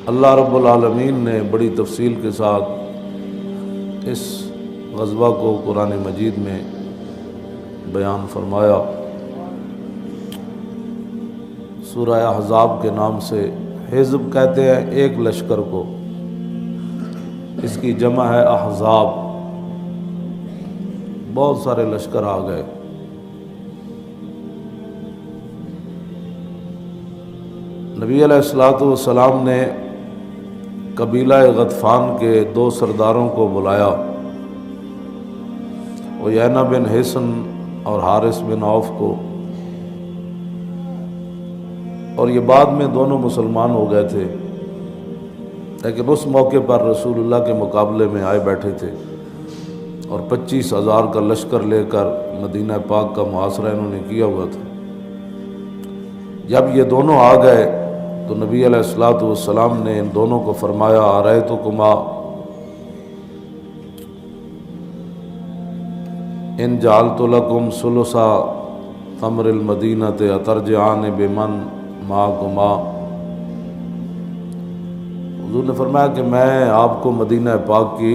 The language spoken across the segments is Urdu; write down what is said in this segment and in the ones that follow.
اللہ رب العالمین نے بڑی تفصیل کے ساتھ اس غزوہ کو قرآن مجید میں بیان فرمایا۔ سورہ احزاب کے نام سے حزب کہتے ہیں ایک لشکر کو، اس کی جمع ہے احزاب، بہت سارے لشکر آ گئے۔ نبی علیہ الصلوۃ والسلام نے قبیلہ غطفان کے 2 سرداروں کو بلایا، عیینہ بن حصن اور حارث بن عوف کو، اور یہ بعد میں دونوں مسلمان ہو گئے تھے، لیکن اس موقع پر رسول اللہ کے مقابلے میں آئے بیٹھے تھے اور 25,000 کا لشکر لے کر مدینہ پاک کا محاصرہ انہوں نے کیا ہوا تھا۔ جب یہ دونوں آ گئے تو نبی علیہ الصلوۃ والسلام نے ان دونوں کو فرمایا، ارأیتکما ان جعلت لکم ثلث تمر المدینۃ اترجعان بمن معکما۔ حضور نے فرمایا کہ میں آپ کو مدینہ پاک کی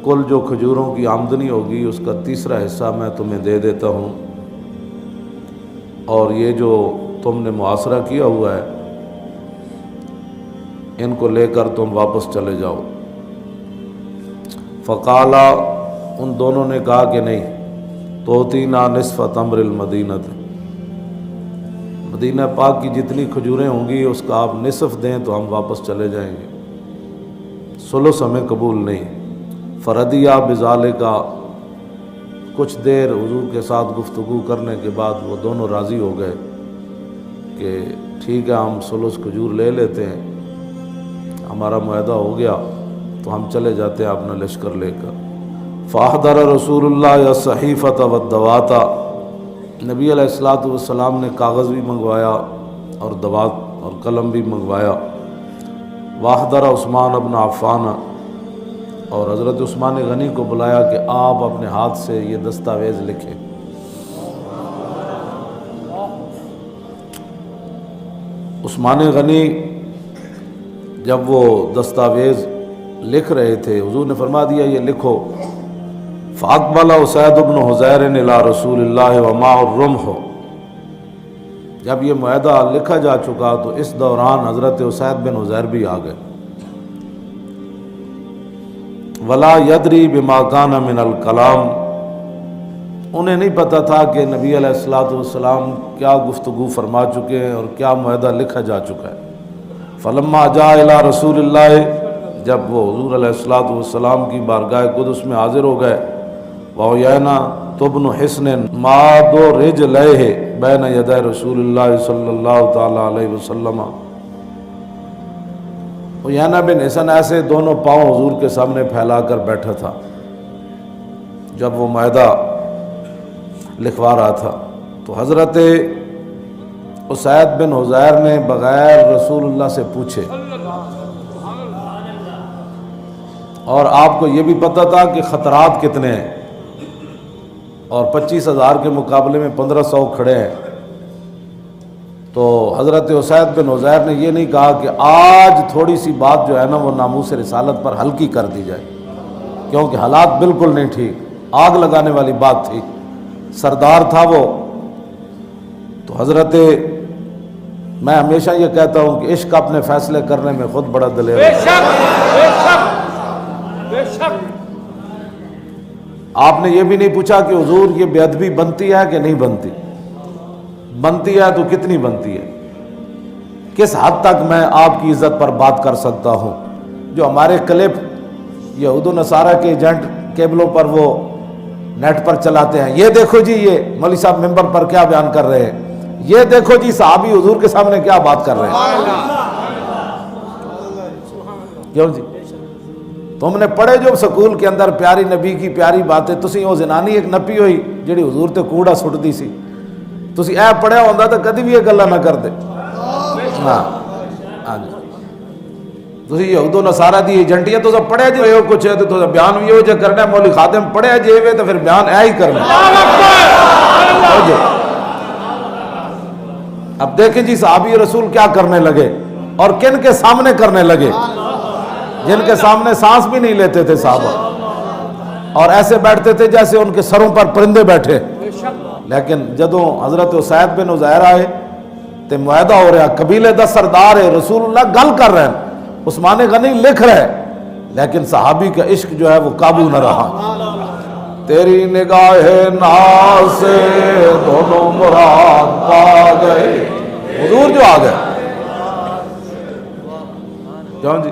کل جو کھجوروں کی آمدنی ہوگی اس کا 3 حصہ میں تمہیں دے دیتا ہوں، اور یہ جو تم نے محاصرہ کیا ہوا ہے ان کو لے کر تم واپس چلے جاؤ۔ فقالا، ان دونوں نے کہا کہ نہیں، توتینا نصف تمر المدینۃ، مدینہ پاک کی جتنی کھجوریں ہوں گی اس کا آپ نصف دیں تو ہم واپس چلے جائیں گے، ثلث ہمیں قبول نہیں۔ فردیا بذالک، کچھ دیر حضور کے ساتھ گفتگو کرنے کے بعد وہ دونوں راضی ہو گئے کہ ٹھیک ہے ہم ثلث کھجور لے لیتے ہیں، ہمارا معاہدہ ہو گیا تو ہم چلے جاتے ہیں اپنا لشکر لے کر۔ فاحضر رسول اللہ الصحیفۃ والدوات، نبی علیہ الصلوۃ والسلام نے کاغذ بھی منگوایا اور دوات اور قلم بھی منگوایا۔ واحضر عثمان بن عفان، اور حضرت عثمان غنی کو بلایا کہ آپ اپنے ہاتھ سے یہ دستاویز لکھیں۔ عثمان غنی جب وہ دستاویز لکھ رہے تھے حضور نے فرما دیا یہ لکھو۔ فاقبل اسید بن حضیر الی رسول اللہ ومعہ الرمح، جب یہ معاہدہ لکھا جا چکا تو اس دوران حضرت اسید بن حضیر بھی آ گئے۔ ولا یدری بما کان من الکلام، انہیں نہیں پتہ تھا کہ نبی علیہ الصلوۃ والسلام کیا گفتگو فرما چکے ہیں اور کیا معاہدہ لکھا جا چکا ہے۔ فلما جاء الی رسول اللہ، جب وہ حضور علیہ الصلوۃ والسلام کی بارگاہ قدس میں حاضر ہو گئے، وعیینہ بن حصن ماد رجلیہ بین یدی رسول اللہ صلی اللہ تعالی علیہ وسلم، عیینہ بن حصن ایسے دونوں پاؤں حضور کے سامنے پھیلا کر بیٹھا تھا جب وہ معاہدہ لکھوا رہا تھا۔ تو حضرت اسید بن حضیر نے بغیر رسول اللہ سے پوچھے، اور آپ کو یہ بھی پتہ تھا کہ خطرات کتنے ہیں، اور 25,000 کے مقابلے میں 1500 کھڑے ہیں، تو حضرت اسید بن حضیر نے یہ نہیں کہا کہ آج تھوڑی سی بات جو ہے نا وہ ناموس رسالت پر ہلکی کر دی جائے، کیونکہ حالات بالکل نہیں ٹھیک، آگ لگانے والی بات تھی، سردار تھا وہ۔ تو حضرت، میں ہمیشہ یہ کہتا ہوں کہ عشق اپنے فیصلے کرنے میں خود بڑا دلیر ہے۔ آپ نے یہ بھی نہیں پوچھا کہ حضور یہ بے ادبی بنتی ہے کہ نہیں بنتی، بنتی ہے تو کتنی بنتی ہے، کس حد تک میں آپ کی عزت پر بات کر سکتا ہوں۔ جو ہمارے کلپ یہود و نصارہ کے ایجنٹ کیبلوں پر وہ نیٹ پر چلاتے ہیں، یہ دیکھو جی یہ مولوی صاحب ممبر پر کیا بیان کر رہے ہیں، یہ دیکھو جی صحابی حضور کے سامنے کیا بات کر رہے ہیں، کیوں جی تم نے پڑھے جو سکول کے اندر پیاری نبی کی پیاری باتیں، تسی وہ زنانی ایک نپی ہوئی جڑی حضور تے کوڑا سٹدی سی، تسی اے پڑھیا ہوندا تو کدی بھی یہ گلاں نہ کردے۔ ہاں جی، تسی یہود و نصارہ دی ایجنٹیاں تو پڑھیا جی ہو کچھ ہے تو بیان بھی ہو جے کرنا ہے، مولوی خادم پڑھیا جے وے تو پھر بیان اے ہی کرنا۔ اب دیکھیں جی صحابی رسول کیا کرنے لگے، اور کن کے سامنے کرنے لگے؟ جن کے سامنے سانس بھی نہیں لیتے تھے صحابہ، اور ایسے بیٹھتے تھے جیسے ان کے سروں پر پرندے بیٹھے. لیکن جدوں حضرت اسید بن عزیر آئے تے معاہدہ ہو رہا، قبیلے دا سردار ہے، رسول اللہ گل کر رہے ہیں، عثمان غنی لکھ رہے، لیکن صحابی کا عشق جو ہے وہ قابو نہ رہا. تیری نگاہ ناز سے دونوں مراد پا گئے، حضور جو آ گئے. کیوں جی؟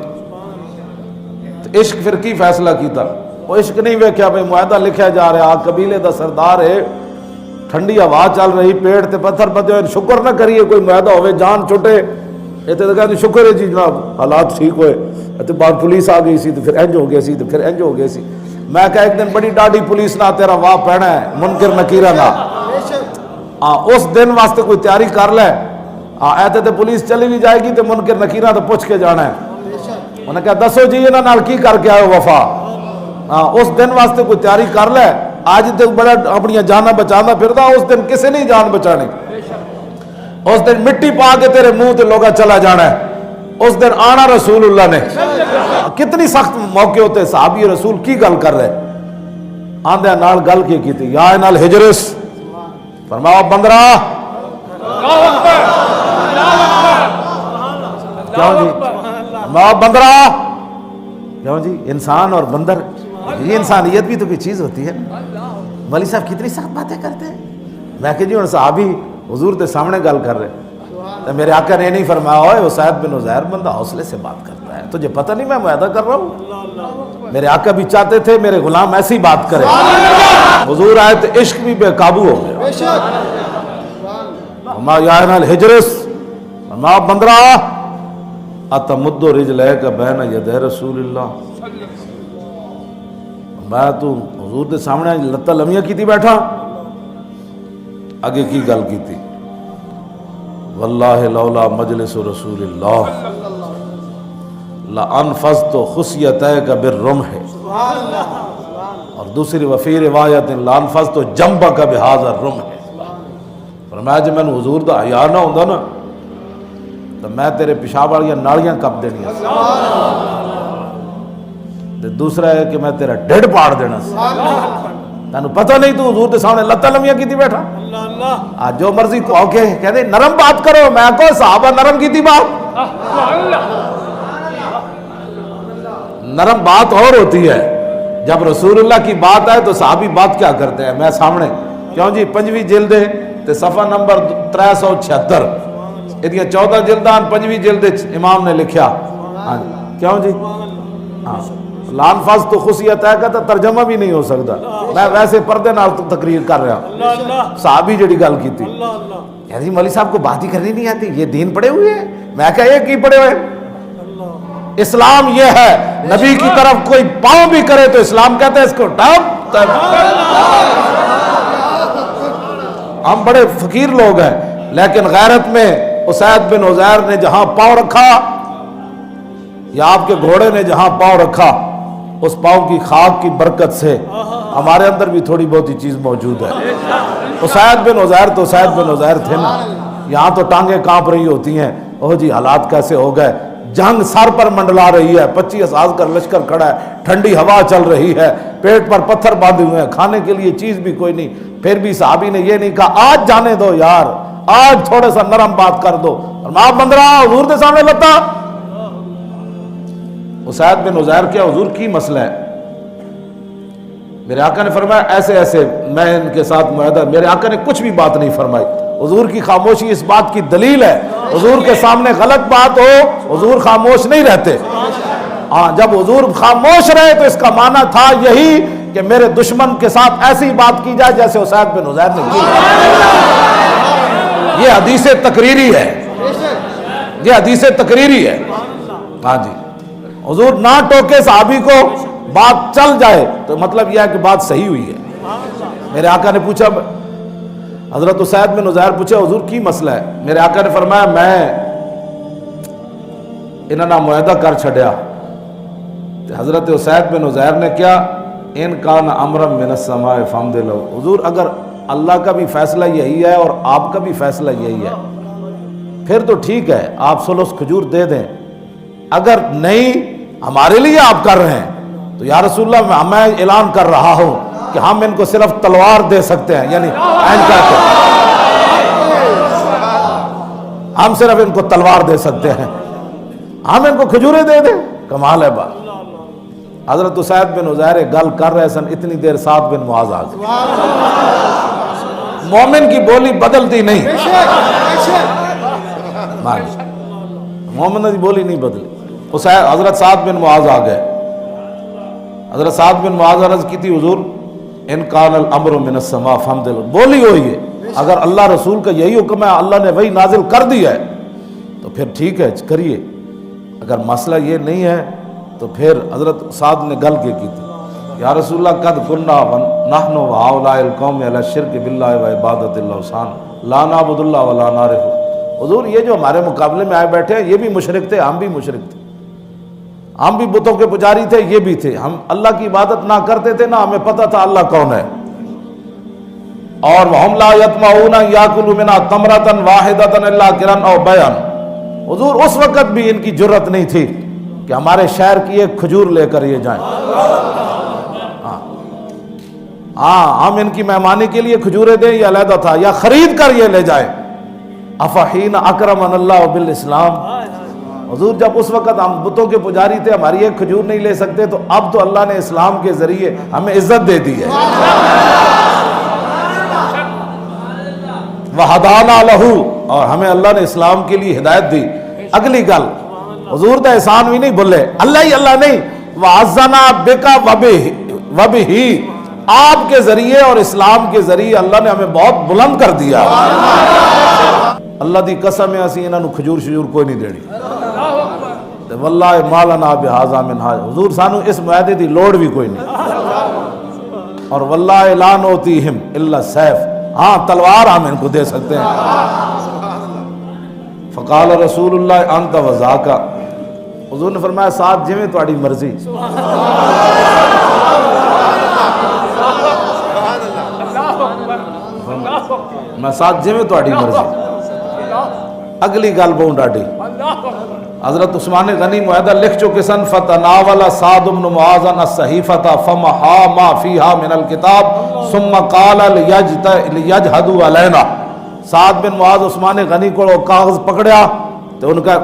عشق پھر کی فیصلہ کیتا؟ وہ عشق نہیں ویکھیا بھئی معاہدہ لکھیا جا رہا، قبیلے دا سردار ہے، ٹھنڈی ہوا چل رہی، پیڑ تے پتھر بدے ہوئے، شکر نہ کریے کوئی معاہدہ ہوئے جان چھٹے. یہ تو کہتے شکر ہے جی جناب حالات ٹھیک ہوئے، تو بعد پولیس آ گئی سی تو پھر انج ہو گئی سی تو پھر انج ہو گئی سی. میں کہا ایک دن بڑی ڈاڈی پولیس نہ تیرا واہ پینا ہے، منکر نکیرہ نہ. اس دن واسطے کوئی تیاری کر لے. ایتے تے پولیس چلی بھی جائے گی تو منکر نکیرہ تو پوچھ کے جانا ہے. انہوں نے کہا دسو جی انہاں نال کی کر کے آئے وفا. اس دن واسطے کوئی تیاری کر لے. آج تک بڑا اپنی جانا بچانا پھردا، اس دن کسی نہیں جان بچانی. اس دن مٹی پا کے تیرے منہ تے لوگا چلا جانا ہے. اس دن آنا رسول اللہ نے. کتنی سخت موقع ہوتے، صحابی رسول کی گل کر رہے، آندے نال گل کی تھی، یا نال ہجرس، فرمایا بندرا. کیوں جی؟ بندرا کیوں جی؟ انسان اور بندر، یہ انسانیت بھی تو کوئی چیز ہوتی ہے. مولوی صاحب کتنی سخت باتیں کرتے ہیں. میں کہ جی ہوں صحابی حضور کے سامنے گل کر رہے، تو میرے آقا نے نہیں فرمایا اوے اسید بن عزیر بندہ حوصلے سے بات کرتا ہے، تجھے پتہ نہیں میں معاہدہ کر رہا ہوں. میرے آقا بھی چاہتے تھے میرے غلام ایسی بات کرے. حضور آئے تو عشق بھی بے قابو ہو گیا. یا الحجرس، بندرا اتمد رجلیک بین یدی رسول اللہ. میں تو حضور دے سامنے لتاں لمیاں کیتی بیٹھا. آگے کی گل کیتی، واللہ لولا مجلس رسول اللہ لانفذت خصیتیک بالرمح. اور دوسری وفی روایت لانفذت جنبک بہذا الرمح. فرمایا جی میں حضور دا حیا نہ ہوندا نا تو میں تیرے پیشاب والیاں نالیاں کپ دینیاں. دوسرا ہے کہ میں تیرا ڈھڈ پاڑ دینا. تینوں پتہ نہیں تو حضور کے سامنے لتاں لمیاں کیتی بیٹھا. آج جو مرضی تو آ کے کہتے نرم بات کرو. میں کو صحابہ نرم کیتی بات. نرم بات اور ہوتی ہے، جب رسول اللہ کی بات آئے تو صحابی بات کیا کرتے ہیں. میں سامنے کیوں جی 5ویں جلد تے صفحہ نمبر 376 یہ 14 جلدان 5ویں جلد امام نے لکھیا. کیوں جی لانفاظ تو خصیت ہے کہ ترجمہ بھی نہیں ہو سکتا. میں ویسے پردے نال تقریر کر رہا. صحابی جڑی گل کی تھی یعنی مولوی صاحب کو بات ہی کرنی نہیں آتی، یہ دین پڑے ہوئے ہیں. میں کہا یہ کی پڑے ہوئے؟ اسلام یہ ہے نبی کی طرف کوئی پاؤں بھی کرے تو اسلام کہتے ہیں اس کو ڈب. ہم بڑے فقیر لوگ ہیں لیکن غیرت میں اسید بن عزیر نے جہاں پاؤں رکھا یا آپ کے گھوڑے نے جہاں پاؤں رکھا اس پاؤں کی خاک کی برکت سے ہمارے اندر بھی تھوڑی بہت ہی چیز موجود ہے. اسید بن عزیر تو اسید بن عزیر تھے نا. یہاں تو ٹانگیں کانپ رہی ہوتی ہیں، اوہ جی حالات کیسے ہو گئے. جنگ سر پر منڈلا رہی ہے، 25,000 کا لشکر کھڑا ہے، ٹھنڈی ہوا چل رہی ہے، پیٹ پر پتھر باندھے ہوئے ہیں، کھانے کے لیے چیز بھی کوئی نہیں. پھر بھی صحابی نے یہ نہیں کہا آج جانے دو یار، آج تھوڑا سا نرم بات کر دو. اور بندرا حضور کے سامنے لتا. اسید بن عزیر کیا حضور کی مسئلہ ہے؟ میرے آقا نے فرمایا ایسے ایسے میں ان کے ساتھ معاہدہ. میرے آقا نے کچھ بھی بات نہیں فرمائی. حضور کی خاموشی اس بات کی دلیل ہے. حضور کے سامنے غلط بات ہو حضور خاموش نہیں رہتے. جب حضور خاموش رہے تو اس کا معنی تھا یہی کہ میرے دشمن کے ساتھ ایسی بات کی جائے جیسے اسید بن عزیر نے کی. یہ حدیث تقریری ہے، یہ حدیث تقریری ہے. ہاں جی حضور نہ ٹوکے صحابی کو، بات چل جائے تو مطلب یہ ہے کہ بات صحیح ہوئی ہے. میرے آقا نے پوچھا، حضرت اسید بن عزیر پوچھا حضور کی مسئلہ ہے؟ میرے آقا نے فرمایا میں انہوں نے معاہدہ کر چھڑیا. حضرت اسید بن عزیر نے کیا ان کان امرا من السماء فامض لو. حضور اگر اللہ کا بھی فیصلہ یہی ہے اور آپ کا بھی فیصلہ یہی ہے پھر تو ٹھیک ہے آپ سلس کھجور دے دیں، اگر نہیں ہمارے لیے آپ کر رہے ہیں تو یا رسول اللہ میں اعلان کر رہا ہوں کہ ہم ان کو صرف تلوار دے سکتے ہیں، یعنی ہم صرف ان کو تلوار دے سکتے ہیں، ہم ان کو کھجوریں دے دیں۔ کمال ہے بات۔ حضرت اسید بن عزیر گل کر رہے سن، اتنی دیر سعد بن معاذ آ گئے۔ مومن کی بولی بدلتی نہیں، مومن کی بولی نہیں بدلی۔ حضرت سعد بن معاذ آ گئے۔ حضرت سعد بن معاذ عرض کی تھی حضور ان کان الامر من السماء فحمد اللہ، بولی ہوئی ہے، اگر اللہ رسول کا یہی حکم ہے، اللہ نے وہی نازل کر دیا ہے تو پھر ٹھیک ہے کریے، اگر مسئلہ یہ نہیں ہے تو پھر حضرت سعد نے گل کی تھی یا رسول اللہ قد کننا نحن وهؤلاء القوم علی الشرک باللہ وعبادۃ الاوثان لا نعبد اللہ ولا نعرف۔ حضور یہ جو ہمارے مقابلے میں آئے بیٹھے ہیں یہ بھی مشرک تھے، ہم بھی مشرک تھے، ہم بھی بتوں کے پجاری تھے، یہ بھی تھے، ہم اللہ کی عبادت نہ کرتے تھے نہ ہمیں پتہ تھا اللہ کون ہے۔ اور وَهُمْ لَا يَطْمَعُونَ يَأْكُلُوا مِنْهَا تَمْرَةً وَاحِدَةً إِلَّا قِرًا أَوْ بَيْعًا۔ حضور اس وقت بھی ان کی جرت نہیں تھی کہ ہمارے شہر کی ایک کھجور لے کر یہ جائیں، ہاں ہم ان کی مہمانی کے لیے کھجوریں دیں یہ علیحدہ تھا، یا خرید کر یہ لے جائیں۔ افحین اکرمنا اللہ بالاسلام۔ حضور جب اس وقت ہم بتوں کے پجاری تھے، ہماری ایک کھجور نہیں لے سکتے، تو اب تو اللہ نے اسلام کے ذریعے ہمیں عزت دے دی ہے۔ وَهَدَانَا لَهُ، اور ہمیں اللہ نے اسلام کے لیے ہدایت دی۔ اگلی گل حضور دا احسان بھی نہیں بھولے، اللہ ہی اللہ نہیں، وَعَزَّنَا بِكَ وَبِهِ، آپ کے ذریعے اور اسلام کے ذریعے اللہ نے ہمیں بہت بلند کر دیا۔ اللہ دی قسم ہے اسی انہاں نو کھجور شجور کوئی نہیں دینی، واللہ ما لنا بہذا من حاجہ، حضور سانو اس معاہدے دی لوڑ بھی کوئی نہیں، اور واللہ لا نؤتیہم الا السیف، ہاں تلوار ہم ان کو دے سکتے ہیں۔ فقال رسول اللہ انت وذاک، حضور نے فرمایا ساتھ جویں تہاڈی مرضی۔ میں ساتھ جویں تہاڈی مرضی۔ اگلی گل بہت ڈاڈی، حضرت عثمان غنی معاہدہ لکھ چکے سن، فتناول سعد بن معاذ الصحیفۃ فمحا ما فیہا من الکتاب ثم قال لیجہدوا علینا۔ سعد بن معاذ عثمان غنی کو کاغذ پکڑیا تو ان کا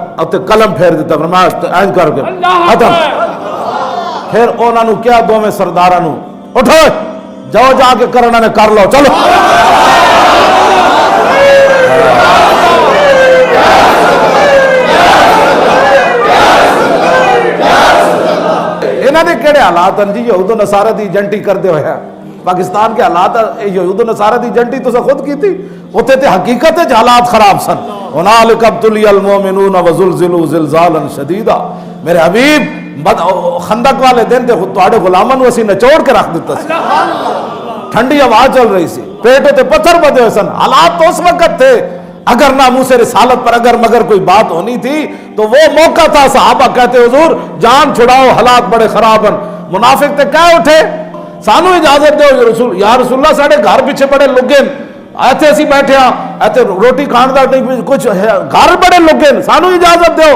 قلم پھیر دیتا، فرمایا اینج کر کے ختم۔ پھر انہوں نے کیا دوویں سرداراں نو اٹھو جاؤ جا کے کرنا نے کر لو، چلو۔ انہوں نے کہڑے حالات ہیں جی یہود و نصارہ دی ایجنٹی کرتے ہوئے ہیں؟ پاکستان کے حالات یہود و نصارہ دی ایجنٹی تو سے خود کی تھی، ہوتے تھے حقیقت ہے حالات خراب سن۔ هُنَالِكَ ابْتُلِيَ الْمُؤْمِنُونَ وَزُلْزِلُوا زِلْزَالًا شَدِيدًا۔ میرے حبیب خندق والے دن تھے، تواڈے غلاماں نو اسی نچوڑ کے رکھ دیتا سی، ٹھنڈی ہوا چل رہی سی، پیٹوں تے پتھر بدے ہوئے سن، حالات تو اس وقت تھے۔ اگر ناموس رسالت پر اگر مگر کوئی بات ہونی تھی تو وہ موقع تھا، صحابہ کہتے حضور جان چھڑاؤ حالات بڑے خراب ہیں۔ منافق تے کہہ اٹھے سانو اجازت دو یا رسول اللہ، ساڑھے گھر پیچھے بڑے لگے ایتھے اسی بیٹھے ہاں، ایتھے روٹی کھان دا نہیں کچھ، گھر بڑے لگے سانو اجازت دو۔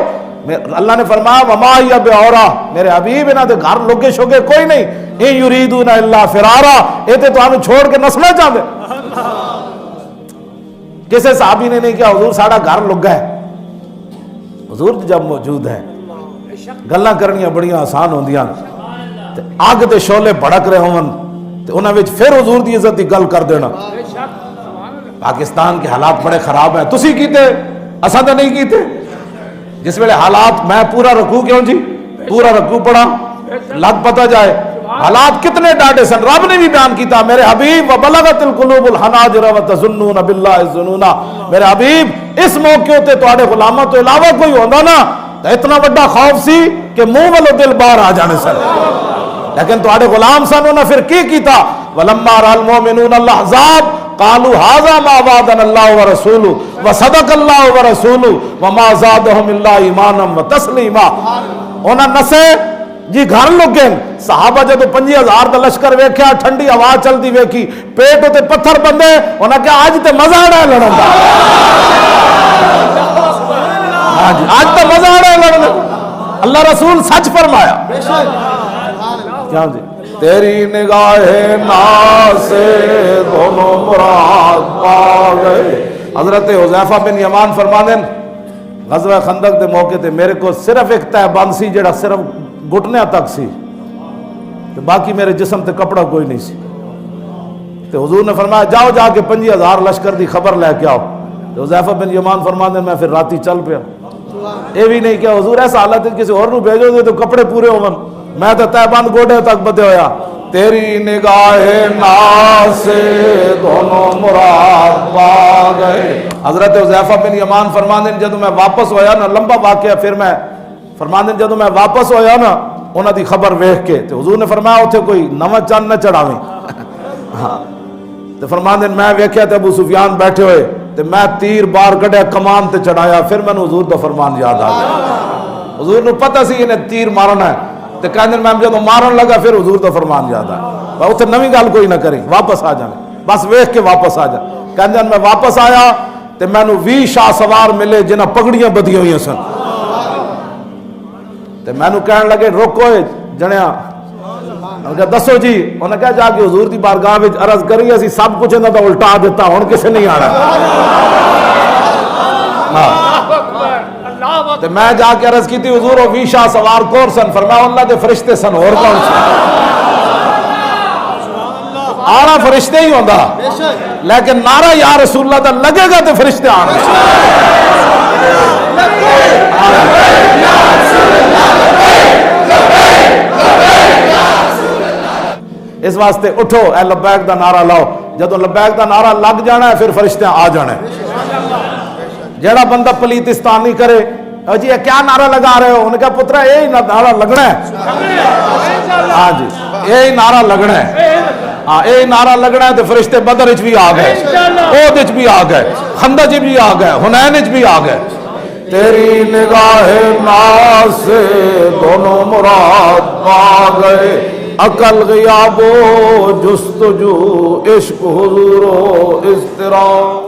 اللہ نے فرمایا وما ہی بعورا، میرے حبیب انہاں دے گھر لگے شوگے کوئی نہیں، ان یریدون الا فرارا، اے تے تانوں چھوڑ کے نسنا چاہندے۔ کسی صحابی نے نہیں کیا حضور ساڑھا گھر لگا ہے، حضور جب موجود ہے گلاں کرنیاں بڑیاں آسان ہوندیاں، آگ دے شعلے بھڑک رہے ہون تے انہاں وچ پھر حضور دی عزت دی گل کر دینا۔ پاکستان کے حالات بڑے خراب ہیں، تسی کیتے اساں تے نہیں کیتے۔ جس ویلے حالات میں پورا رکوع کیوں جی پورا رکوع پڑھا لگ پتہ جائے حالات کتنے ڈاڈے سن، رب نے بھی بیان کیتا میرے حبیب وبلغت القلوب الحناجر وتظنون باللہ الظنون۔ میرے حبیب اس موقع تے تواڈے غلاماں تو علاوہ کوئی ہوندا نا تے اتنا بڑا خوف سی کہ منہ والو دل باہر آ جانے سن، لیکن تواڈے غلام سن، انہاں پھر کی کیتا ولما رأى المؤمنون الاحزاب قالوا هذا ما وعدنا الله ورسوله وصدق الله ورسوله وما زادهم الا ایمانا وتسلیما۔ انہاں نسے جی گھر لگے، صحابہ جدو 50,000 دا لشکر ویکھیا، ٹھنڈی ہوا چلتی ویکھی، پیٹ تے پتھر بندے، انہاں کہا آج تے مزہ آنا ہے لڑن دا۔ ہاں جی آج تو مزہ آ رہا ہے لڑنے، اللہ رسول سچ فرمایا کیا جی، تیری نگاہ ناز سے دونوں مراد پا گئے۔ حضرت حذیفہ بن یمان فرماندے غزوہ خندق دے موقع تے میرے کو صرف ایک تہ بند سی جڑا صرف گھٹنیاں تک سی تے باقی میرے جسم تے کپڑا کوئی نہیں سی، تے حضور نے فرمایا جاؤ جا کے 50,000 لشکر دی خبر لے کے آؤ۔ تے حذیفہ بن یمان فرماندے میں پھر راتی چل پیا، یہ بھی نہیں کیا حضور ایسا حالت ہے کسی اور نو بھیجو دے تو کپڑے پورے ہون، میں تو تہ بند گوڑے تک بدے ہویا۔ تیری نگاہ ناز سے دونوں مراد پا گئے۔ حضرت حذیفہ بن یمان فرماندے جدوں میں واپس ہویا نا، لمبا واقعہ، پھر میں فرماندے جدوں میں واپس ہویا نا انہاں دی خبر ویکھ کے تے حضور نے فرمایا اوتھے کوئی نواں چند نہ چڑھاویں ہاں تے فرماندے میں ویکھیا تے ابو سفیان بیٹھے ہوئے تے میں تیر بار کڈیا کمان تے چڑھایا، پھر میں حضور دا فرمان یاد آ گیا۔ حضور نو پتہ سی انہیں تیر مارنا ہے تے کہندے میں جدوں مارن لگا پھر حضور دا فرمان یاد آیا، اوتھے نویں گل کوئی نہ کریں، واپس آ جانے، بس ویکھ کے واپس آ جا۔ کہندے میں واپس آیا تے مینوں 20 شاہ سوار ملے جنہاں پگڑیاں بدیاں ہوئی سن، تے مینوں کہن لگے روکو جنیا، انہوں نے کہا دسو جی، انہوں نے کہا جا کے حضور دی بارگاہ وچ عرض کری اسی سب کچھ انہاں دا الٹا دیتا، ہن کسے نہیں آنا۔ تے میں جا کے عرض کی تھی حضور وہ 20 شاہ سوار کور سن؟ فرمایا اللہ دے فرشتے سن، اور کون سن؟ آنا فرشتے ہی ہوندا لیکن نعرہ یا رسول اللہ دا لگے گا تے فرشتے آن گے۔ اس واسطے اٹھو اے لبیک دا نعرہ لاؤ، جدو لبیک دا نعرہ لگ جانا ہے پھر فرشتے آ جانا ہے۔ جیڑا بندہ پلیتستانی کرے جی یہ کیا نعرہ لگا رہے ہو، انہوں نے کہا پترا یہی نعرہ لگنا ہے، ہاں جی یہی نعرہ لگنا ہے، ہاں یہی نعرہ لگنا ہے تو فرشتے بدر وچ بھی آ گئے، احد وچ بھی آ گئے، خندق وچ بھی آ گئے، حنین وچ بھی آ گئے۔ تیری نگاہ ناز سے دونوں مراد پا گئے، عقل غیاب و جستجو عشق حضور و اضطراب۔